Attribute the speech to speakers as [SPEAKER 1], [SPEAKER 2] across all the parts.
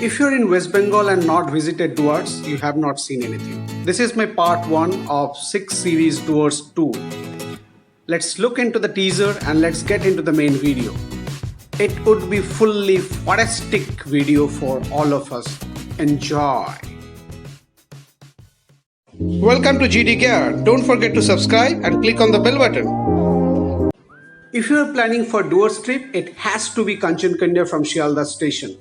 [SPEAKER 1] If you're in West Bengal and not visited Duars, you have not seen anything. This is my part 1 of 6 series Duars 2. Let's look into the teaser and let's get into the main video. It would be fully forestic video for all of us. Enjoy. Welcome to GD Gear. Don't forget to subscribe and click on the bell button. If you are planning for Duars trip, it has to be Kanchenjunga from Shialda station.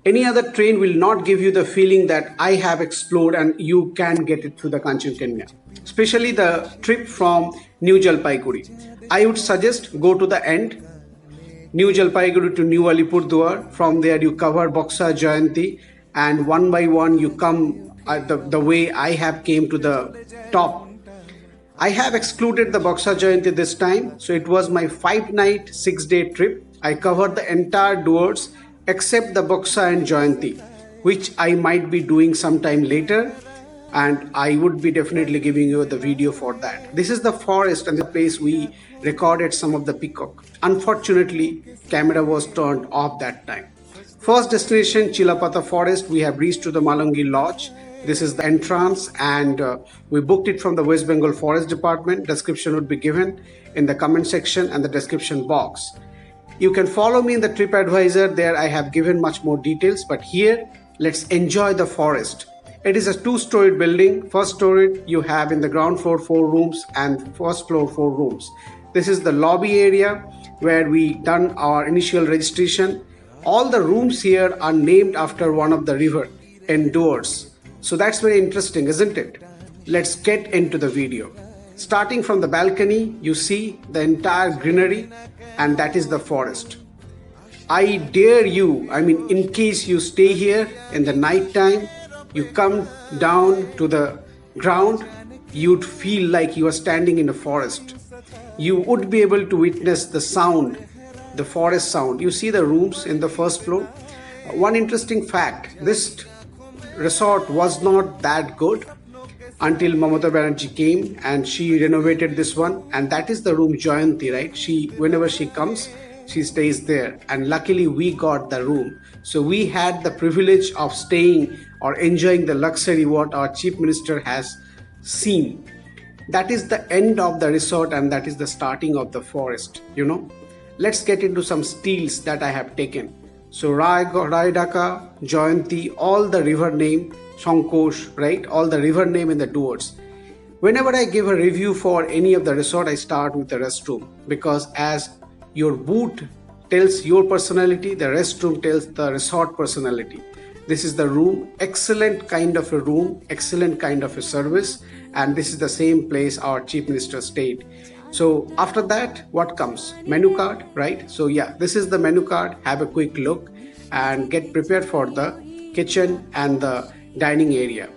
[SPEAKER 1] Any other train will not give you the feeling that I have explored and you can get it to the Kanchenjunga. Especially the trip from New Jalpaiguri. I would suggest go to the end, New Jalpaiguri to New Alipurduar. From there you cover Boxa Jayanti and one by one you come the way I have came to the top. I have excluded the Boxa Jayanti this time, so it was my 5-night, 6-day trip. I covered the entire Duars except the Boxa and Jayanti, which I might be doing sometime later, and I would be definitely giving you the video for that. This is the forest and the place we recorded some of the peacock. Unfortunately, camera was turned off that time. First destination, Chilapata Forest. We have reached to the Malangi Lodge. This is the entrance, and we booked it from the West Bengal Forest Department. Description would be given in the comment section and the description box. You can follow me in the TripAdvisor. There I have given much more details, but here let's enjoy the forest. It is a 2-storied building. First story you have in the ground floor 4 rooms and first floor 4 rooms. This is the lobby area where we done our initial registration. All the rooms here are named after one of the river in Duars. So that's very interesting, isn't it? Let's get into the video. Starting from the balcony, you see the entire greenery, and that is the forest. I dare you, in case you stay here in the night time, you come down to the ground, you'd feel like you are standing in a forest. You would be able to witness the sound, the forest sound. You see the rooms in the first floor. One interesting fact, this resort was not that good until Mamata Banerjee came and she renovated this one, and that is the room Jayanti, right? Whenever she comes, she stays there, and luckily we got the room. So we had the privilege of staying or enjoying the luxury what our Chief Minister has seen. That is the end of the resort and that is the starting of the forest, Let's get into some steals that I have taken. So Raidaka, Jayanti, all the river name, Sankosh, right? All the river name in the Duars. Whenever I give a review for any of the resort, I start with the restroom, because as your boot tells your personality, the restroom tells the resort personality. This is the room, excellent kind of a room, excellent kind of a service, and this is the same place our Chief Minister stayed. So after that, what comes? Menu card, right? So yeah, this is the menu card. Have a quick look and get prepared for the kitchen and the dining area.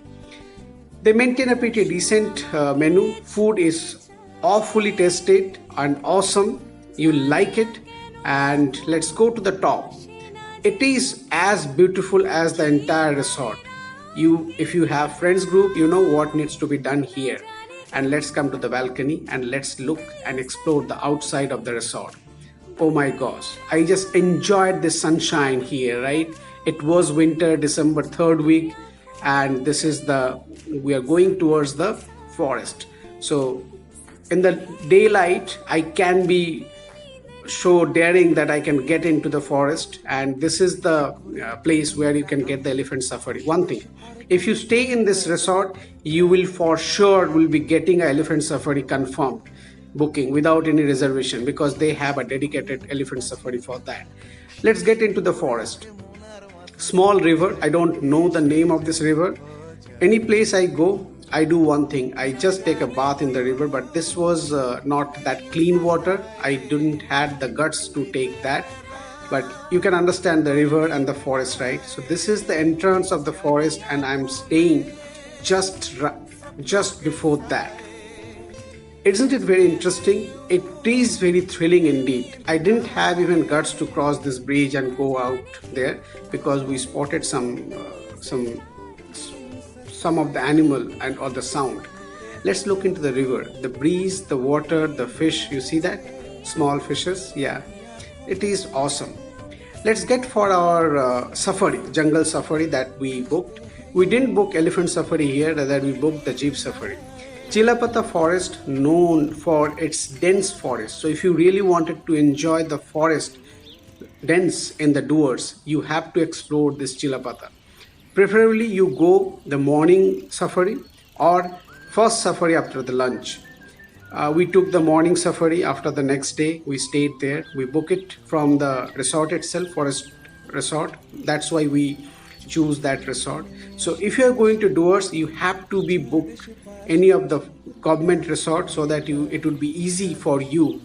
[SPEAKER 1] They maintain a pretty decent menu. Food is awfully tasted and awesome. You like it, and let's go to the top. It is as beautiful as the entire resort. If you have friends group, you know what needs to be done here. And let's come to the balcony and let's look and explore the outside of the resort. Oh my gosh, I just enjoyed the sunshine here, right? It was winter, December 3rd week, and we are going towards the forest. So in the daylight, I can be so daring that I can get into the forest, and this is the place where you can get the elephant safari. One thing, if you stay in this resort, you will for sure be getting an elephant safari confirmed booking without any reservation, because they have a dedicated elephant safari for that. Let's get into the forest. Small river, I don't know the name of this river. Any place I go, I do one thing, I just take a bath in the river, but this was not that clean water. I didn't have the guts to take that, but you can understand the river and the forest, right? So this is the entrance of the forest, and I'm staying just before that. Isn't it very interesting? It is very thrilling indeed. I didn't have even guts to cross this bridge and go out there, because we spotted some of the animal or the sound. Let's look into the river. The breeze, the water, the fish, you see that? Small fishes, yeah. It is awesome. Let's get for our safari, jungle safari that we booked. We didn't book elephant safari here, rather we booked the jeep safari. Chilapata forest known for its dense forest. So if you really wanted to enjoy the forest dense in the doors, you have to explore this Chilapata. Preferably you go the morning safari or first safari after the lunch. We took the morning safari. After the next day we stayed there. We book it from the resort itself, forest resort. That's why we choose that resort. So if you are going to Doers, you have to be booked any of the government resort so that it would be easy for you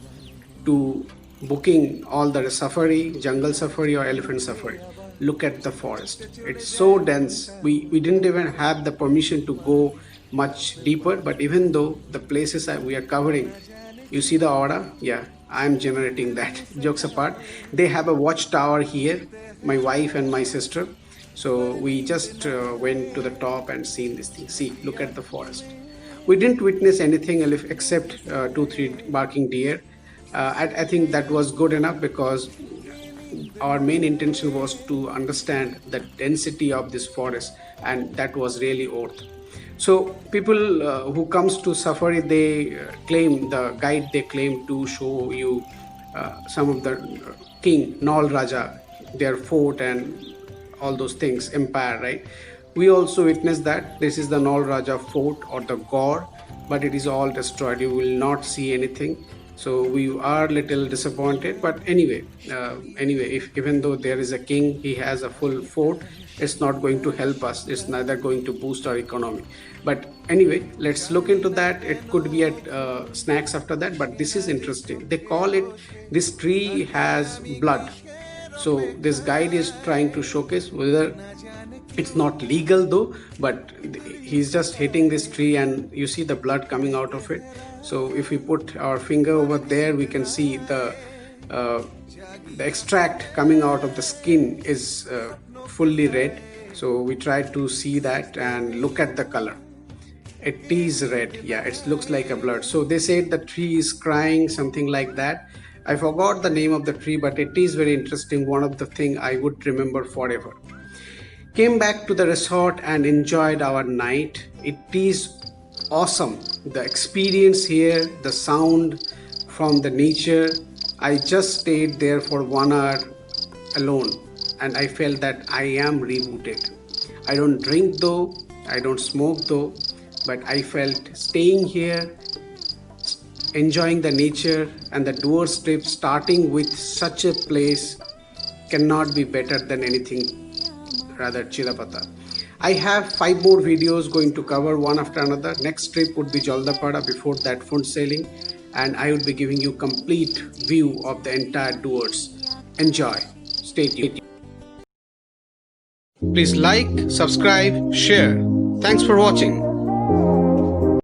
[SPEAKER 1] to booking all the safari, jungle safari or elephant safari. Look at the forest. It's so dense. We didn't even have the permission to go much deeper, but even though the places that we are covering, you see the aura? Yeah, I'm generating that. Jokes apart, they have a watchtower here, my wife and my sister. So we just went to the top and seen this thing. See, look at the forest. We didn't witness anything except 2-3 barking deer. I think that was good enough because our main intention was to understand the density of this forest, and that was really worth. So people who comes to safari, they claim, the guide they claim to show you some of the king Nal Raja, their fort and all those things, empire, right? We also witnessed that this is the Nal Raja fort or the Gaur, but it is all destroyed. You will not see anything. So we are little disappointed, but anyway, if even though there is a king, he has a full fort, it's not going to help us. It's neither going to boost our economy. But anyway, let's look into that. It could be at snacks after that, but this is interesting. They call it, this tree has blood. So this guide is trying to showcase whether it's not legal though, but he's just hitting this tree and you see the blood coming out of it. So if we put our finger over there, we can see the extract coming out of the skin is fully red. So we try to see that and look at the color. It is red. Yeah, it looks like a blood. So they said the tree is crying, something like that. I forgot the name of the tree, but it is very interesting. One of the thing I would remember forever. Came back to the resort and enjoyed our night. It is awesome. The experience here, the sound from the nature. I just stayed there for 1 hour alone and I felt that I am rebooted. I don't drink though, I don't smoke though, but I felt staying here, enjoying the nature, and the Doers trip starting with such a place cannot be better than anything, rather Chilapata. I have 5 more videos going to cover one after another. Next trip would be Jaldapada, before that Fund Sailing, and I would be giving you complete view of the entire Doers. Enjoy. Stay tuned. Please like, subscribe, share. Thanks for watching.